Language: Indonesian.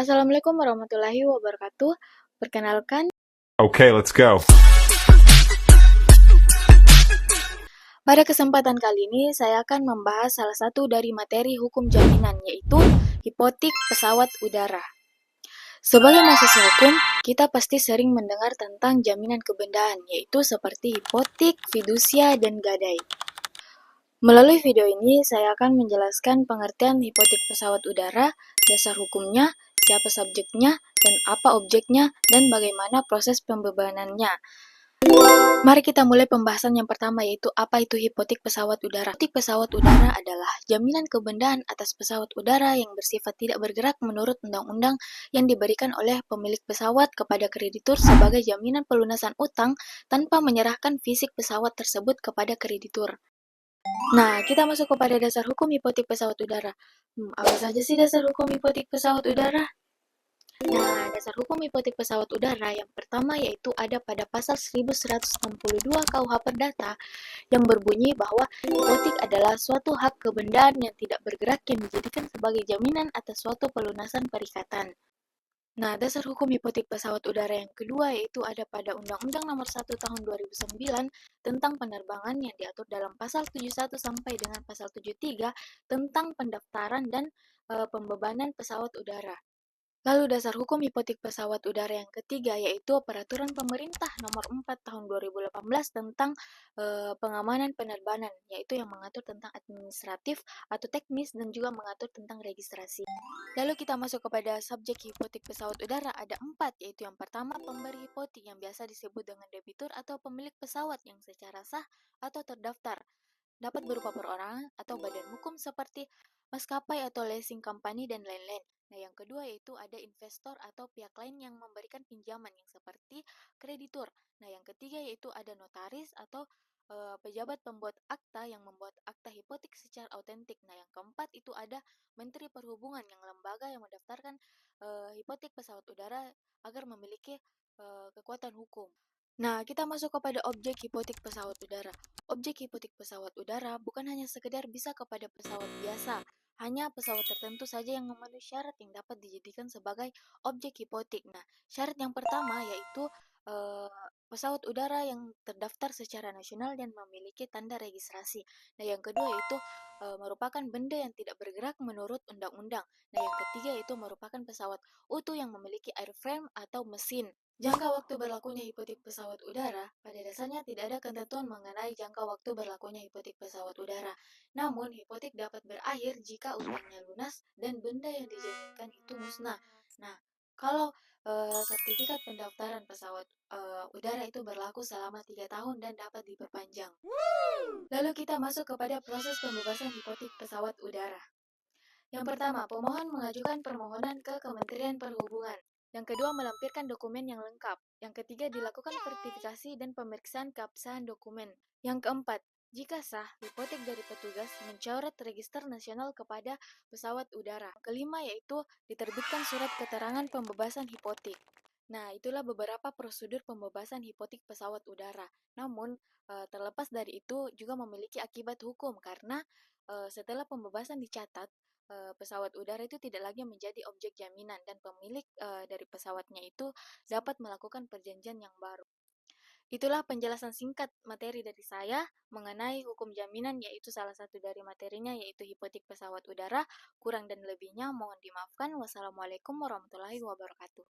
Assalamualaikum warahmatullahi wabarakatuh. Perkenalkan, Okay, let's go. pada kesempatan kali ini saya akan membahas salah satu dari materi hukum jaminan, yaitu hipotek pesawat udara. Sebagai mahasiswa hukum, kita pasti sering mendengar tentang jaminan kebendaan, yaitu seperti hipotek, fidusia, dan gadai. Melalui video ini, saya akan menjelaskan pengertian hipotek pesawat udara, dasar hukumnya, siapa subjeknya, dan apa objeknya, dan bagaimana proses pembebanannya. Mari kita mulai pembahasan yang pertama, yaitu apa itu hipotek pesawat udara. Hipotek pesawat udara adalah jaminan kebendaan atas pesawat udara yang bersifat tidak bergerak menurut undang-undang yang diberikan oleh pemilik pesawat kepada kreditur sebagai jaminan pelunasan utang tanpa menyerahkan fisik pesawat tersebut kepada kreditur. Nah, kita masuk kepada dasar hukum hipotek pesawat udara. Apa saja sih dasar hukum hipotek pesawat udara? Nah, dasar hukum hipotek pesawat udara yang pertama yaitu ada pada pasal 1162 KUH Perdata yang berbunyi bahwa hipotek adalah suatu hak kebendaan yang tidak bergerak yang dijadikan sebagai jaminan atas suatu pelunasan perikatan. Nah, dasar hukum hipotek pesawat udara yang kedua yaitu ada pada Undang-Undang Nomor 1 Tahun 2009 tentang penerbangan yang diatur dalam pasal 71 sampai dengan pasal 73 tentang pendaftaran dan pembebanan pesawat udara. Lalu dasar hukum hipotek pesawat udara yang ketiga yaitu Peraturan Pemerintah Nomor 4 Tahun 2018 tentang pengamanan penerbangan, yaitu yang mengatur tentang administratif atau teknis dan juga mengatur tentang registrasi. Lalu kita masuk kepada subjek hipotek pesawat udara, ada 4, yaitu yang pertama pemberi hipotek yang biasa disebut dengan debitur atau pemilik pesawat yang secara sah atau terdaftar. Dapat berupa perorangan atau badan hukum seperti maskapai atau leasing company dan lain-lain. Nah, yang kedua yaitu ada investor atau pihak lain yang memberikan pinjaman yang seperti kreditur. Nah, yang ketiga yaitu ada notaris atau pejabat pembuat akta yang membuat akta hipotek secara autentik. Nah, yang keempat itu ada Menteri Perhubungan yang lembaga yang mendaftarkan hipotek pesawat udara agar memiliki kekuatan hukum. Nah, kita masuk kepada objek hipotek pesawat udara. Objek hipotek pesawat udara bukan hanya sekedar bisa kepada pesawat biasa, hanya pesawat tertentu saja yang memenuhi syarat yang dapat dijadikan sebagai objek hipotek. Nah, syarat yang pertama yaitu pesawat udara yang terdaftar secara nasional dan memiliki tanda registrasi. Nah, yang kedua yaitu merupakan benda yang tidak bergerak menurut undang-undang. Nah, yang ketiga yaitu merupakan pesawat utuh yang memiliki airframe atau mesin. Jangka waktu berlakunya hipotek pesawat udara, pada dasarnya tidak ada ketentuan mengenai jangka waktu berlakunya hipotek pesawat udara. Namun, hipotek dapat berakhir jika utangnya lunas dan benda yang dijaminkan itu musnah. Nah, kalau sertifikat pendaftaran pesawat udara itu berlaku selama 3 tahun dan dapat diperpanjang. Lalu kita masuk kepada proses pembebasan hipotek pesawat udara. Yang pertama, pemohon mengajukan permohonan ke Kementerian Perhubungan. Yang kedua, melampirkan dokumen yang lengkap. Yang ketiga, dilakukan verifikasi dan pemeriksaan keabsahan dokumen. Yang keempat, jika sah, hipotek dari petugas mencoret register nasional kepada pesawat udara. Kelima, yaitu diterbitkan surat keterangan pembebasan hipotek. Nah, itulah beberapa prosedur pembebasan hipotek pesawat udara. Namun, terlepas dari itu juga memiliki akibat hukum karena setelah pembebasan dicatat, pesawat udara itu tidak lagi menjadi objek jaminan dan pemilik dari pesawatnya itu dapat melakukan perjanjian yang baru. Itulah penjelasan singkat materi dari saya mengenai hukum jaminan, yaitu salah satu dari materinya yaitu hipotek pesawat udara. Kurang dan lebihnya mohon dimaafkan. Wassalamualaikum warahmatullahi wabarakatuh.